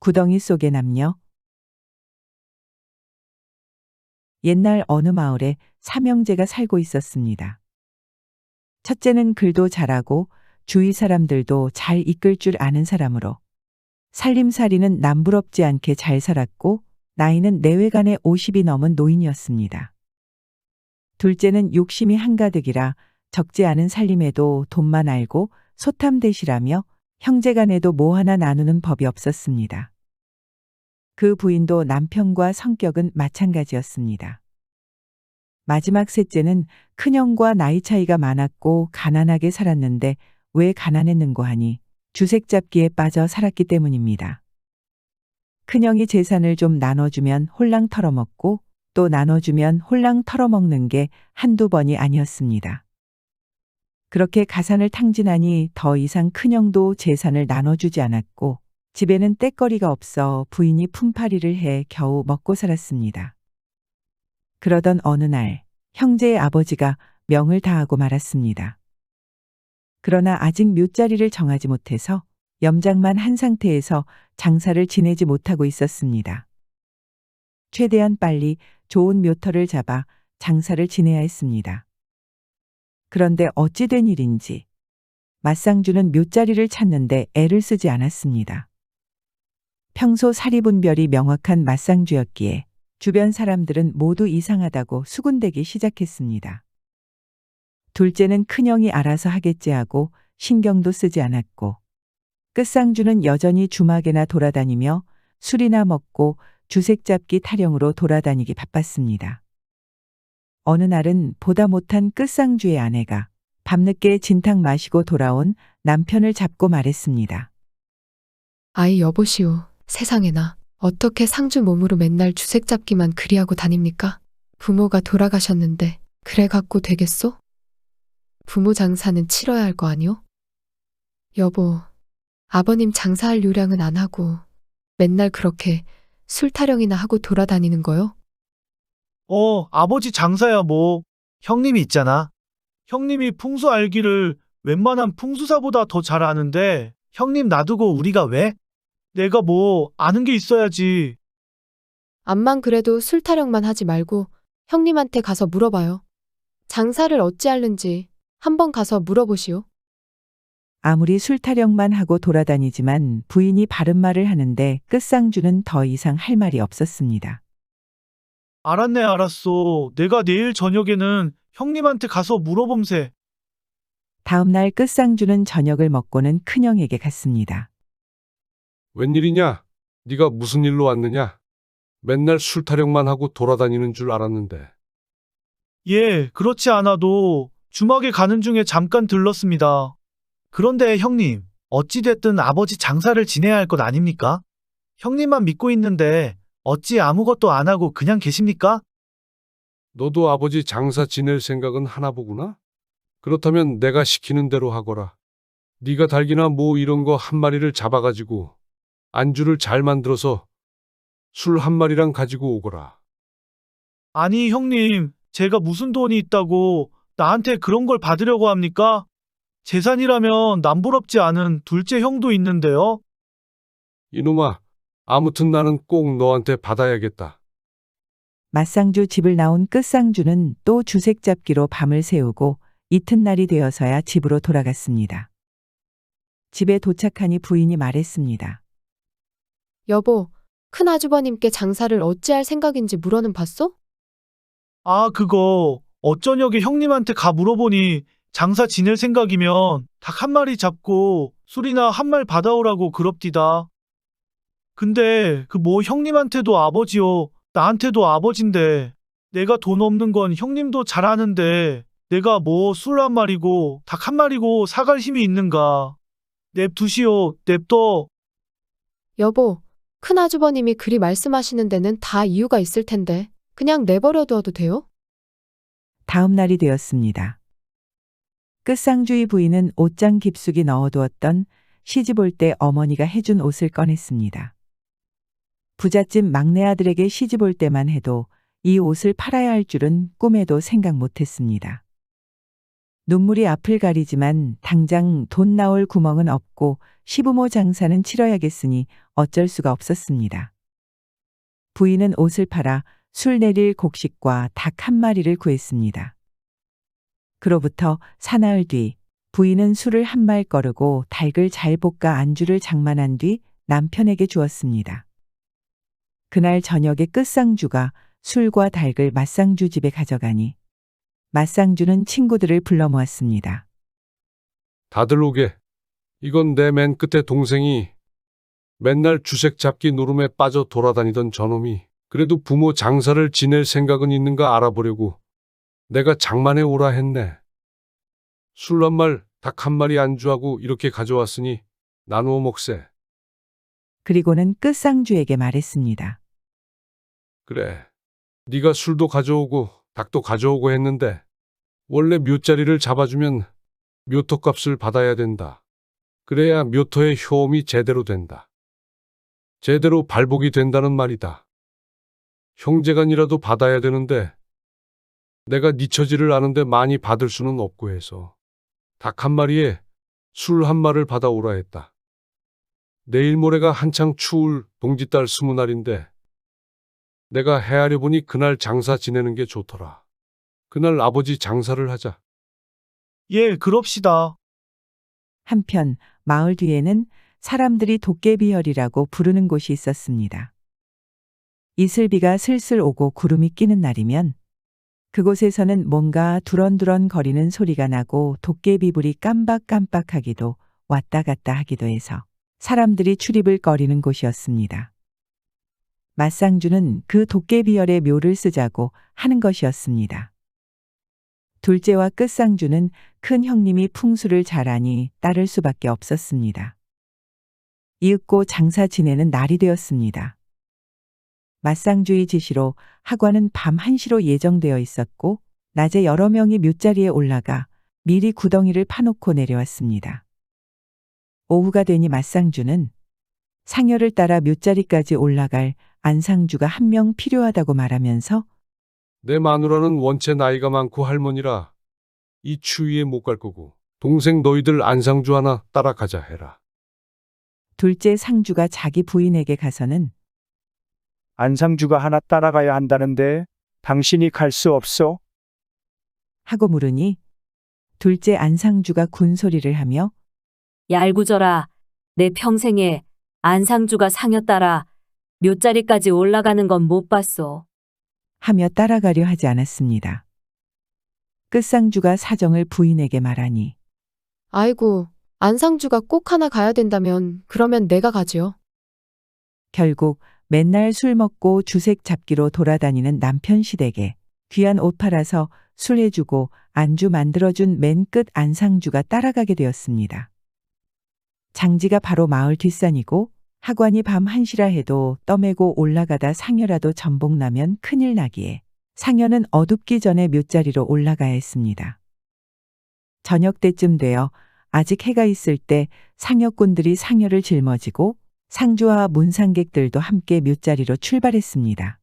구덩이 속의 남녀. 옛날 어느 마을에 삼형제가 살고 있었습니다. 첫째는 글도 잘하고 주위 사람들도 잘 이끌 줄 아는 사람으로 살림살이는 남부럽지 않게 잘 살았고 나이는 내외간에 50이 넘은 노인이었습니다. 둘째는 욕심이 한가득이라 적지 않은 살림에도 돈만 알고 소탐대실하며 형제간에도 뭐 하나 나누는 법이 없었습니다. 그 부인도 남편과 성격은 마찬가지였습니다. 마지막 셋째는 큰형과 나이 차이가 많았고 가난하게 살았는데 왜 가난했는고 하니 주색잡기에 빠져 살았기 때문입니다. 큰형이 재산을 좀 나눠주면 홀랑 털어먹고 또 나눠주면 홀랑 털어먹는 게 한두 번이 아니었습니다. 그렇게 가산을 탕진하니 더 이상 큰형도 재산을 나눠주지 않았고 집에는 떼거리가 없어 부인이 품팔이를 해 겨우 먹고 살았습니다. 그러던 어느 날 형제의 아버지가 명을 다하고 말았습니다. 그러나 아직 묘자리를 정하지 못해서 염장만 한 상태에서 장사를 지내지 못하고 있었습니다. 최대한 빨리 좋은 묘터를 잡아 장사를 지내야 했습니다. 그런데 어찌 된 일인지 맞상주는 묘자리를 찾는데 애를 쓰지 않았습니다. 평소 사리분별이 명확한 맞상주였기에 주변 사람들은 모두 이상하다고 수군대기 시작했습니다. 둘째는 큰형이 알아서 하겠지 하고 신경도 쓰지 않았고 끝상주는 여전히 주막에나 돌아다니며 술이나 먹고 주색잡기 타령으로 돌아다니기 바빴습니다. 어느 날은 보다 못한 끝상주의 아내가 밤늦게 진탕 마시고 돌아온 남편을 잡고 말했습니다. 아이 여보시오. 세상에나 어떻게 상주 몸으로 맨날 주색 잡기만 그리하고 다닙니까? 부모가 돌아가셨는데 그래 갖고 되겠소? 부모 장사는 치러야 할 거 아니오? 여보, 아버님 장사할 요량은 안 하고 맨날 그렇게 술 타령이나 하고 돌아다니는 거요? 아버지 장사야 뭐. 형님이 있잖아. 형님이 풍수 알기를 웬만한 풍수사보다 더 잘 아는데 형님 놔두고 우리가 왜? 내가 뭐 아는 게 있어야지. 암만 그래도 술 타령만 하지 말고 형님한테 가서 물어봐요. 장사를 어찌하는지 한번 가서 물어보시오. 아무리 술타령만 하고 돌아다니지만 부인이 바른 말을 하는데 끝상주는 더 이상 할 말이 없었습니다. 알았네 알았어. 내가 내일 저녁에는 형님한테 가서 물어봄세. 다음 날 끝상주는 저녁을 먹고는 큰형에게 갔습니다. 웬일이냐? 네가 무슨 일로 왔느냐? 맨날 술 타령만 하고 돌아다니는 줄 알았는데. 예, 그렇지 않아도 주막에 가는 중에 잠깐 들렀습니다. 그런데 형님, 어찌됐든 아버지 장사를 지내야 할 것 아닙니까? 형님만 믿고 있는데 어찌 아무것도 안 하고 그냥 계십니까? 너도 아버지 장사 지낼 생각은 하나 보구나? 그렇다면 내가 시키는 대로 하거라. 네가 닭이나 뭐 이런 거 한 마리를 잡아가지고 안주를 잘 만들어서 술 한 마리랑 가지고 오거라. 아니 형님, 제가 무슨 돈이 있다고 나한테 그런 걸 받으려고 합니까? 재산이라면 남부럽지 않은 둘째 형도 있는데요. 이놈아, 아무튼 나는 꼭 너한테 받아야겠다. 맞상주 집을 나온 끝상주는 또 주색잡기로 밤을 새우고 이튿날이 되어서야 집으로 돌아갔습니다. 집에 도착하니 부인이 말했습니다. 여보, 큰아주버님께 장사를 어찌할 생각인지 물어는 봤소? 아, 그거 어쩌냐게 형님한테 가 물어보니 장사 지낼 생각이면 닭 한 마리 잡고 술이나 한 말 받아오라고 그럽디다. 근데 그 뭐 형님한테도 아버지요, 나한테도 아버진데 내가 돈 없는 건 형님도 잘 아는데 내가 뭐 술 한 마리고 닭 한 마리고 사갈 힘이 있는가. 냅두시오, 냅둬. 여보, 큰아주버님이 그리 말씀하시는 데는 다 이유가 있을 텐데 그냥 내버려 두어도 돼요? 다음 날이 되었습니다. 끝상주의 부인은 옷장 깊숙이 넣어두었던 시집 올 때 어머니가 해준 옷을 꺼냈습니다. 부잣집 막내 아들에게 시집 올 때만 해도 이 옷을 팔아야 할 줄은 꿈에도 생각 못했습니다. 눈물이 앞을 가리지만 당장 돈 나올 구멍은 없고 시부모 장사는 치러야겠으니 어쩔 수가 없었습니다. 부인은 옷을 팔아 술 내릴 곡식과 닭 한 마리를 구했습니다. 그로부터 사나흘 뒤 부인은 술을 한 말 거르고 닭을 잘 볶아 안주를 장만한 뒤 남편에게 주었습니다. 그날 저녁에 끝상주가 술과 닭을 맞상주 집에 가져가니 맞상주는 친구들을 불러 모았습니다. 다들 오게. 이건 내 맨 끝에 동생이 맨날 주색 잡기 노름에 빠져 돌아다니던 저놈이 그래도 부모 장사를 지낼 생각은 있는가 알아보려고 내가 장만해 오라 했네. 술 한 말, 닭 한 마리 안주하고 이렇게 가져왔으니 나누어 먹세. 그리고는 끝상주에게 말했습니다. 그래. 네가 술도 가져오고 닭도 가져오고 했는데 원래 묘자리를 잡아주면 묘토값을 받아야 된다. 그래야 묘토의 효험이 제대로 된다. 제대로 발복이 된다는 말이다. 형제간이라도 받아야 되는데 내가 네 처지를 아는데 많이 받을 수는 없고 해서 닭 한 마리에 술 한 말을 받아오라 했다. 내일 모레가 한창 추울 동짓달 20날인데 내가 헤아려 보니 그날 장사 지내는 게 좋더라. 그날 아버지 장사를 하자. 예, 그럽시다. 한편 마을 뒤에는 사람들이 도깨비혈이라고 부르는 곳이 있었습니다. 이슬비가 슬슬 오고 구름이 끼는 날이면 그곳에서는 뭔가 두런두런 거리는 소리가 나고 도깨비불이 깜박깜박하기도 왔다 갔다 하기도 해서 사람들이 출입을 꺼리는 곳이었습니다. 맞상주는 그 도깨비열의 묘를 쓰자고 하는 것이었습니다. 둘째와 끝상주는 큰 형님이 풍수를 잘하니 따를 수밖에 없었습니다. 이윽고 장사 지내는 날이 되었습니다. 맞상주의 지시로 하관은 밤 1시로 예정되어 있었고 낮에 여러 명이 묘자리에 올라가 미리 구덩이를 파놓고 내려왔습니다. 오후가 되니 맞상주는 상여를 따라 묘자리까지 올라갈 안상주가 한 명 필요하다고 말하면서 내 마누라는 원체 나이가 많고 할머니라 이 추위에 못 갈 거고 동생 너희들 안상주 하나 따라가자 해라. 둘째 상주가 자기 부인에게 가서는 안상주가 하나 따라가야 한다는데 당신이 갈 수 없소? 하고 물으니 둘째 안상주가 군소리를 하며 얄궂어라. 내 평생에 안상주가 상여 따라 묘자리까지 올라가는 건 못 봤소. 하며 따라가려 하지 않았습니다. 끝상주가 사정을 부인에게 말하니 아이고, 안상주가 꼭 하나 가야 된다면 그러면 내가 가지요. 결국 맨날 술 먹고 주색 잡기로 돌아다니는 남편 시댁에 귀한 옷 팔아서 술 해주고 안주 만들어준 맨 끝 안상주가 따라가게 되었습니다. 장지가 바로 마을 뒷산이고 하관이 밤 1시라 해도 떠매고 올라가다 상여라도 전복나면 큰일 나기에 상여는 어둡기 전에 묘자리로 올라가야 했습니다. 저녁 때쯤 되어 아직 해가 있을 때 상여꾼들이 상여를 짊어지고 상주와 문상객들도 함께 묘자리로 출발했습니다.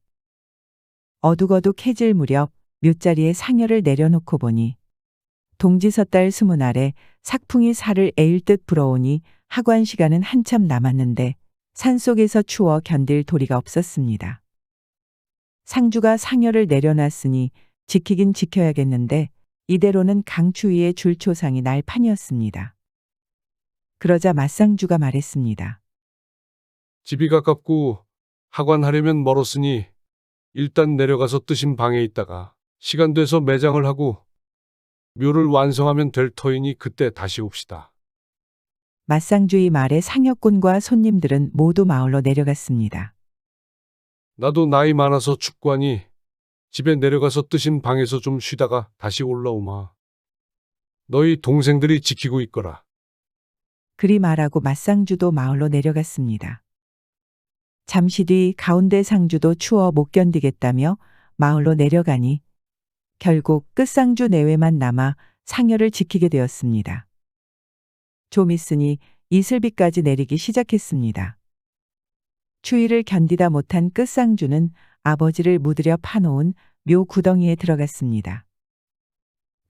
어둑어둑해질 무렵 묘자리에 상여를 내려놓고 보니 동지섣달 20날에 삭풍이 살을 에일 듯 불어오니 하관 시간은 한참 남았는데 산속에서 추워 견딜 도리가 없었습니다. 상주가 상여를 내려놨으니 지키긴 지켜야겠는데 이대로는 강추위에 줄초상이 날 판이었습니다. 그러자 맞상주가 말했습니다. 집이 가깝고 하관하려면 멀었으니 일단 내려가서 뜨신 방에 있다가 시간 돼서 매장을 하고 묘를 완성하면 될 터이니 그때 다시 옵시다. 맞상주의 말에 상여꾼과 손님들은 모두 마을로 내려갔습니다. 나도 나이 많아서 춥구하니 집에 내려가서 뜨신 방에서 좀 쉬다가 다시 올라오마. 너희 동생들이 지키고 있거라. 그리 말하고 맞상주도 마을로 내려갔습니다. 잠시 뒤 가운데 상주도 추워 못 견디겠다며 마을로 내려가니 결국 끝상주 내외만 남아 상여를 지키게 되었습니다. 좀 있으니 이슬비까지 내리기 시작했습니다. 추위를 견디다 못한 끝상주는 아버지를 묻으려 파놓은 묘 구덩이에 들어갔습니다.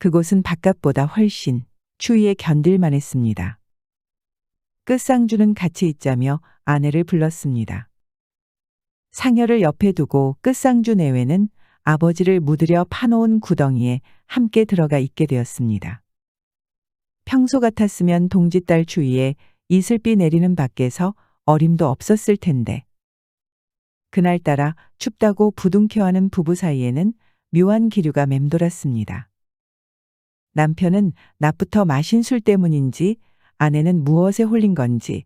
그곳은 바깥보다 훨씬 추위에 견딜만 했습니다. 끝상주는 같이 있자며 아내를 불렀습니다. 상여를 옆에 두고 끝상주 내외는 아버지를 묻으려 파놓은 구덩이에 함께 들어가 있게 되었습니다. 평소 같았으면 동짓달 추위에 이슬비 내리는 밖에서 어림도 없었을 텐데 그날따라 춥다고 부둥켜하는 부부 사이에는 묘한 기류가 맴돌았습니다. 남편은 낮부터 마신 술 때문인지 아내는 무엇에 홀린 건지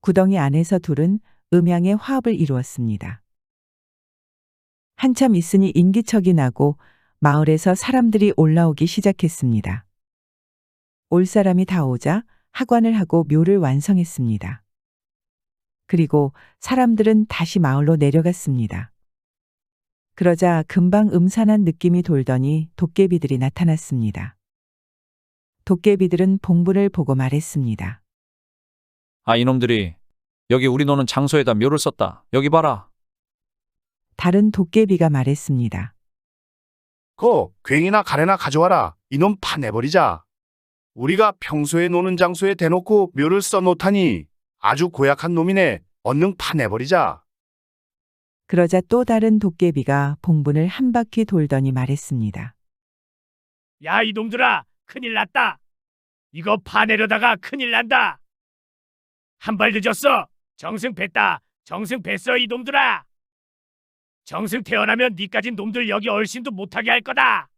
구덩이 안에서 둘은 음양의 화합을 이루었습니다. 한참 있으니 인기척이 나고 마을에서 사람들이 올라오기 시작했습니다. 올 사람이 다 오자 하관을 하고 묘를 완성했습니다. 그리고 사람들은 다시 마을로 내려갔습니다. 그러자 금방 음산한 느낌이 돌더니 도깨비들이 나타났습니다. 도깨비들은 봉분을 보고 말했습니다. 아, 이놈들이 여기 우리 노는 장소에다 묘를 썼다. 여기 봐라. 다른 도깨비가 말했습니다. 괭이나 가래나 가져와라. 이놈 파내버리자. 우리가 평소에 노는 장소에 대놓고 묘를 써놓다니 아주 고약한 놈이네. 얼른 파내버리자. 그러자 또 다른 도깨비가 봉분을 한 바퀴 돌더니 말했습니다. 야, 이놈들아, 큰일 났다. 이거 파내려다가 큰일 난다. 한 발 늦었어. 정승 뱄다. 정승 뱄어, 이놈들아. 정승 태어나면 니까진 놈들 여기 얼씬도 못하게 할 거다.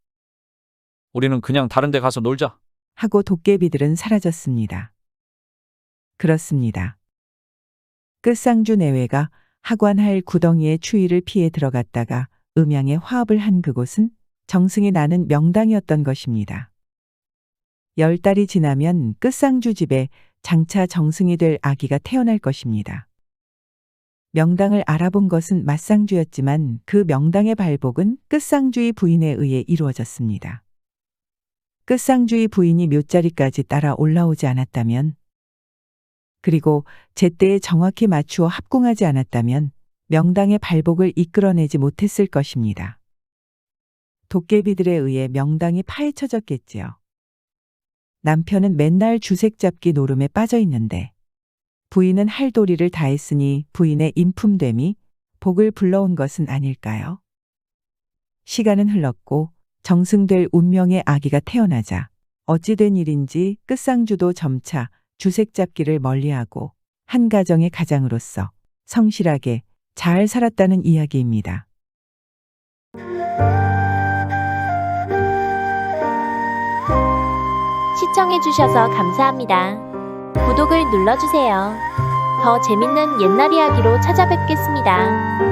우리는 그냥 다른 데 가서 놀자. 하고 도깨비들은 사라졌습니다. 그렇습니다. 끝상주 내외가 하관할 구덩이의 추위를 피해 들어갔다가 음양의 화합을 한 그곳은 정승이 나는 명당이었던 것입니다. 10달이 지나면 끝상주 집에 장차 정승이 될 아기가 태어날 것입니다. 명당을 알아본 것은 맞상주였지만 그 명당의 발복은 끝상주의 부인에 의해 이루어졌습니다. 끝상주의 부인이 묘자리까지 따라 올라오지 않았다면, 그리고 제때에 정확히 맞추어 합궁하지 않았다면 명당의 발복을 이끌어내지 못했을 것입니다. 도깨비들에 의해 명당이 파헤쳐졌겠지요. 남편은 맨날 주색 잡기 노름에 빠져 있는데 부인은 할 도리를 다했으니 부인의 인품됨이 복을 불러온 것은 아닐까요? 시간은 흘렀고 정승될 운명의 아기가 태어나자 어찌된 일인지 끝상주도 점차 주색 잡기를 멀리하고 한 가정의 가장으로서 성실하게 잘 살았다는 이야기입니다. 시청해주셔서 감사합니다. 구독을 눌러주세요. 더 재밌는 옛날 이야기로 찾아뵙겠습니다.